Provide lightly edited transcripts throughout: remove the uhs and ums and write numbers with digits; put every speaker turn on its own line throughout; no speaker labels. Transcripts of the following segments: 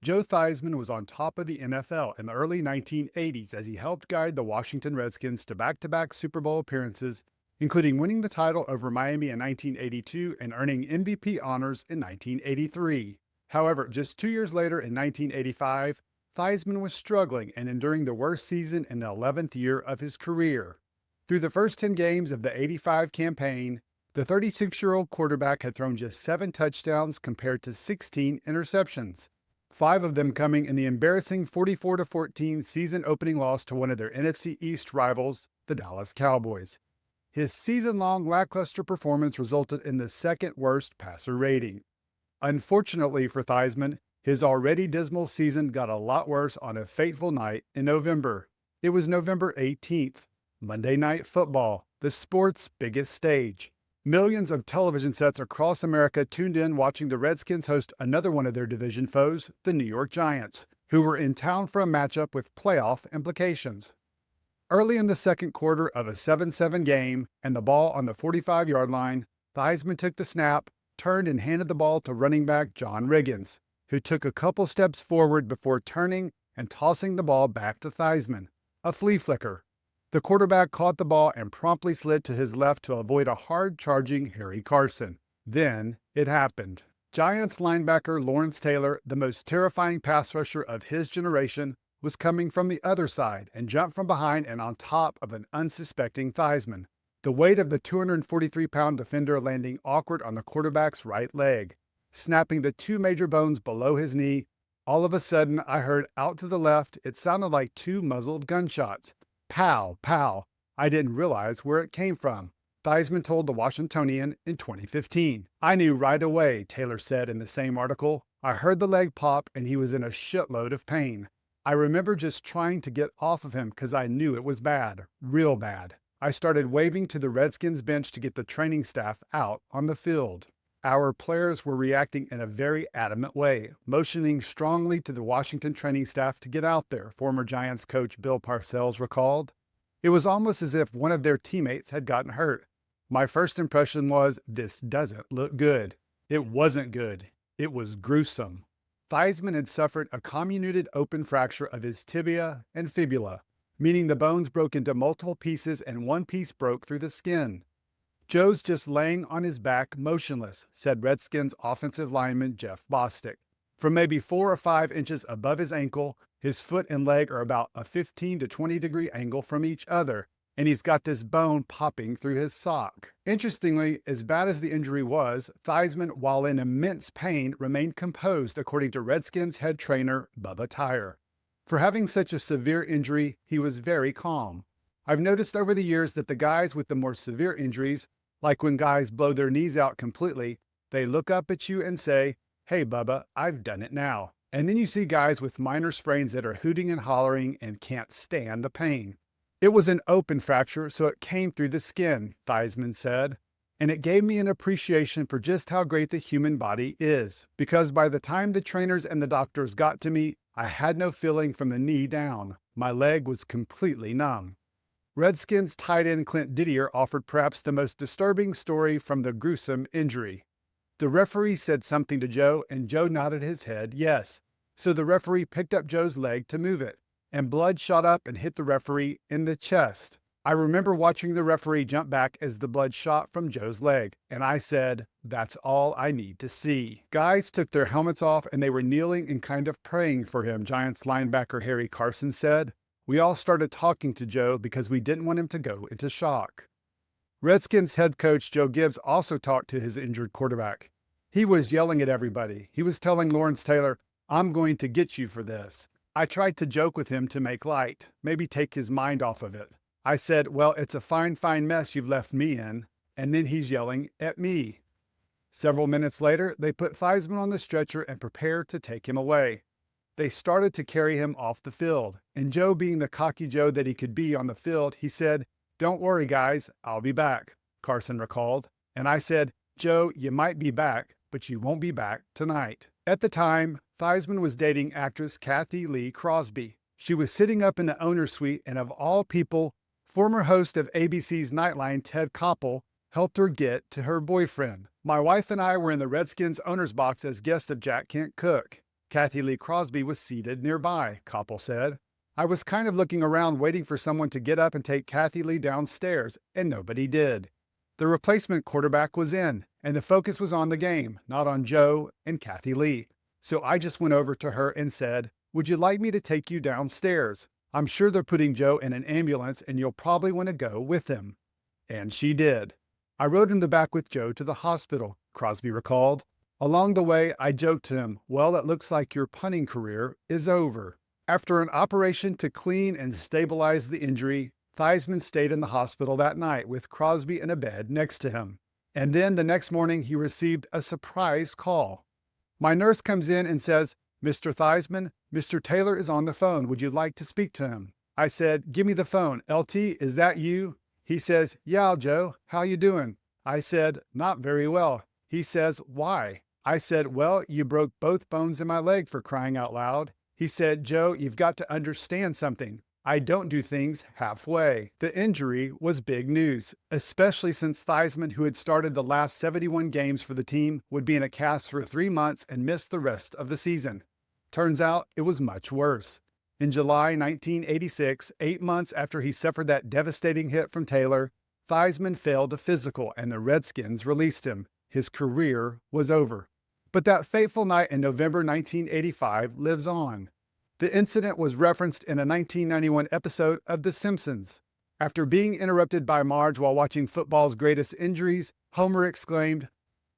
Joe Theismann was on top of the NFL in the early 1980s as he helped guide the Washington Redskins to back-to-back Super Bowl appearances, including winning the title over Miami in 1982 and earning MVP honors in 1983. However, just 2 years later in 1985, Theismann was struggling and enduring the worst season in the 11th year of his career. Through the first 10 games of the '85 campaign, the 36-year-old quarterback had thrown just 7 touchdowns compared to 16 interceptions, 5 of them coming in the embarrassing 44-14 season-opening loss to one of their NFC East rivals, the Dallas Cowboys. His season-long lackluster performance resulted in the second-worst passer rating. Unfortunately for Theismann, his already dismal season got a lot worse on a fateful night in November. It was November 18th, Monday Night Football, the sport's biggest stage. Millions of television sets across America tuned in watching the Redskins host another one of their division foes, the New York Giants, who were in town for a matchup with playoff implications. Early in the second quarter of a 7-7 game and the ball on the 45-yard line, Theismann took the snap, turned and handed the ball to running back John Riggins, who took a couple steps forward before turning and tossing the ball back to Theismann, a flea flicker. The quarterback caught the ball and promptly slid to his left to avoid a hard-charging Harry Carson. Then it happened. Giants linebacker Lawrence Taylor, the most terrifying pass rusher of his generation, was coming from the other side and jumped from behind and on top of an unsuspecting Theismann, the weight of the 243-pound defender landing awkward on the quarterback's right leg, snapping the 2 major bones below his knee. All of a sudden, I heard out to the left, it sounded like 2 muzzled gunshots. Pow, pow. I didn't realize where it came from, Theismann told the Washingtonian in 2015. I knew right away, Taylor said in the same article. I heard the leg pop and he was in a shitload of pain. I remember just trying to get off of him because I knew it was bad, real bad. I started waving to the Redskins bench to get the training staff out on the field. Our players were reacting in a very adamant way, motioning strongly to the Washington training staff to get out there, former Giants coach Bill Parcells recalled. It was almost as if one of their teammates had gotten hurt. My first impression was, this doesn't look good. It wasn't good. It was gruesome. Theismann had suffered a comminuted open fracture of his tibia and fibula, meaning the bones broke into multiple pieces and one piece broke through the skin. Joe's just laying on his back motionless, said Redskins offensive lineman Jeff Bostic. From maybe 4 or 5 inches above his ankle, his foot and leg are about a 15 to 20 degree angle from each other, and he's got this bone popping through his sock. Interestingly, as bad as the injury was, Theismann, while in immense pain, remained composed, according to Redskins head trainer Bubba Tyre. For having such a severe injury, he was very calm. I've noticed over the years that the guys with the more severe injuries, like when guys blow their knees out completely, they look up at you and say, "Hey, Bubba, I've done it now." And then you see guys with minor sprains that are hooting and hollering and can't stand the pain. It was an open fracture, so it came through the skin, Theismann said. And it gave me an appreciation for just how great the human body is, because by the time the trainers and the doctors got to me, I had no feeling from the knee down. My leg was completely numb. Redskins tight end Clint Didier offered perhaps the most disturbing story from the gruesome injury. The referee said something to Joe, and Joe nodded his head yes. So the referee picked up Joe's leg to move it, and blood shot up and hit the referee in the chest. I remember watching the referee jump back as the blood shot from Joe's leg, and I said, that's all I need to see. Guys took their helmets off and they were kneeling and kind of praying for him, Giants linebacker Harry Carson said. We all started talking to Joe because we didn't want him to go into shock. Redskins head coach Joe Gibbs also talked to his injured quarterback. He was yelling at everybody. He was telling Lawrence Taylor, "I'm going to get you for this." I tried to joke with him to make light, maybe take his mind off of it. I said, "Well, it's a fine mess you've left me in." And then he's yelling at me. Several minutes later, they put Theismann on the stretcher and prepared to take him away. They started to carry him off the field, and Joe, being the cocky Joe that he could be on the field, he said, "Don't worry, guys, I'll be back," Carson recalled. And I said, "Joe, you might be back, but you won't be back tonight." At the time, Theismann was dating actress Kathy Lee Crosby. She was sitting up in the owner's suite, and of all people, former host of ABC's Nightline Ted Koppel helped her get to her boyfriend. My wife and I were in the Redskins owner's box as guests of Jack Kent Cooke. Kathy Lee Crosby was seated nearby, Koppel said. I was kind of looking around waiting for someone to get up and take Kathy Lee downstairs, and nobody did. The replacement quarterback was in, and the focus was on the game, not on Joe and Kathy Lee. So I just went over to her and said, "Would you like me to take you downstairs? I'm sure they're putting Joe in an ambulance and you'll probably want to go with him." And she did. I rode in the back with Joe to the hospital, Crosby recalled. Along the way, I joked to him, "Well, it looks like your punting career is over." After an operation to clean and stabilize the injury, Theismann stayed in the hospital that night with Crosby in a bed next to him. And then the next morning, he received a surprise call. My nurse comes in and says, "Mr. Theismann, Mr. Taylor is on the phone. Would you like to speak to him?" I said, "Give me the phone. LT, is that you?" He says, "Yeah, Joe. How you doing?" I said, "Not very well." He says, "Why?" I said, "Well, you broke both bones in my leg, for crying out loud." He said, "Joe, you've got to understand something. I don't do things halfway." The injury was big news, especially since Theismann, who had started the last 71 games for the team, would be in a cast for 3 months and miss the rest of the season. Turns out it was much worse. In July 1986, 8 months after he suffered that devastating hit from Taylor, Theismann failed a physical and the Redskins released him. His career was over. But that fateful night in November 1985 lives on. The incident was referenced in a 1991 episode of The Simpsons. After being interrupted by Marge while watching football's greatest injuries, Homer exclaimed,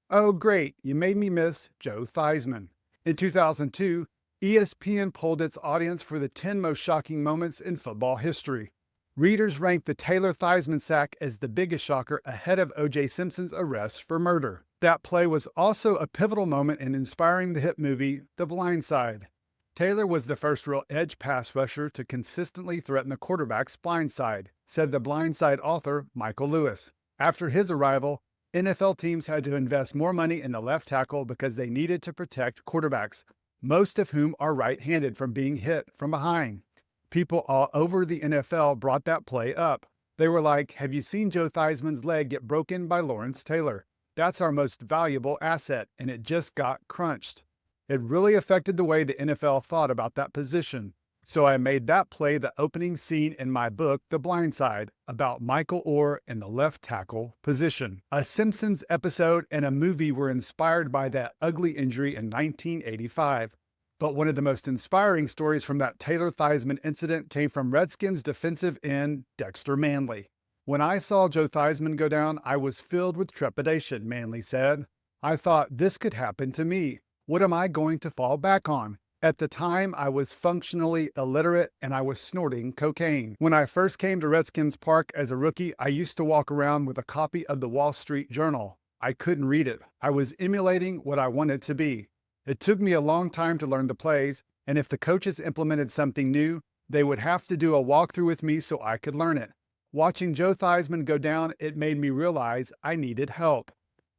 "Oh great, you made me miss Joe Theismann." In 2002, ESPN polled its audience for the 10 most shocking moments in football history. Readers ranked the Taylor Theismann sack as the biggest shocker ahead of O.J. Simpson's arrest for murder. That play was also a pivotal moment in inspiring the hit movie The Blind Side. Taylor was the first real edge pass rusher to consistently threaten the quarterback's blind side, said the Blind Side author Michael Lewis. After his arrival, NFL teams had to invest more money in the left tackle because they needed to protect quarterbacks, most of whom are right-handed, from being hit from behind. People all over the NFL brought that play up. They were like, "Have you seen Joe Theismann's leg get broken by Lawrence Taylor? That's our most valuable asset, and it just got crunched." It really affected the way the NFL thought about that position. So I made that play the opening scene in my book, The Blind Side, about Michael Orr and the left tackle position. A Simpsons episode and a movie were inspired by that ugly injury in 1985. But one of the most inspiring stories from that Taylor Theismann incident came from Redskins defensive end Dexter Manley. "When I saw Joe Theismann go down, I was filled with trepidation," Manley said. "I thought, this could happen to me. What am I going to fall back on? At the time, I was functionally illiterate and I was snorting cocaine. When I first came to Redskins Park as a rookie, I used to walk around with a copy of the Wall Street Journal. I couldn't read it. I was emulating what I wanted to be. It took me a long time to learn the plays, and if the coaches implemented something new, they would have to do a walkthrough with me so I could learn it. Watching Joe Theismann go down, it made me realize I needed help.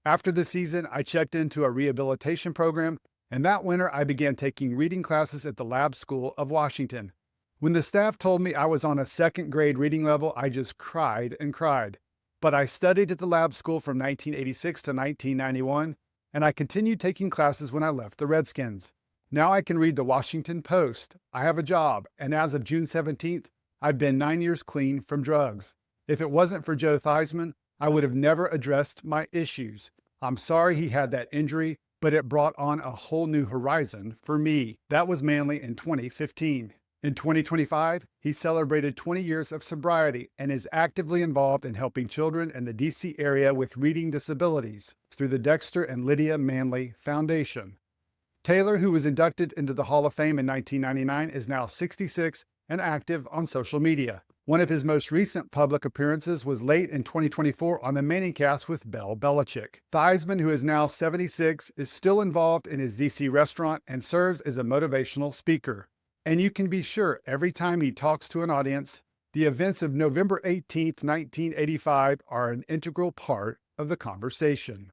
After the season, I checked into a rehabilitation program, and that winter I began taking reading classes at the Lab School of Washington. When the staff told me I was on a second grade reading level, I just cried and cried. But I studied at the Lab School from 1986 to 1991, and I continued taking classes when I left the Redskins. Now I can read the Washington Post. I have a job, and as of June 17th, I've been 9 years clean from drugs. If it wasn't for Joe Theismann, I would have never addressed my issues. I'm sorry he had that injury, but it brought on a whole new horizon for me." That was Manley in 2015. In 2025, he celebrated 20 years of sobriety and is actively involved in helping children in the D.C. area with reading disabilities through the Dexter and Lydia Manley Foundation. Taylor, who was inducted into the Hall of Fame in 1999, is now 66 and active on social media. One of his most recent public appearances was late in 2024 on the Manningcast with Bill Belichick. Theismann, who is now 76, is still involved in his D.C. restaurant and serves as a motivational speaker. And you can be sure every time he talks to an audience, the events of November 18, 1985 are an integral part of the conversation.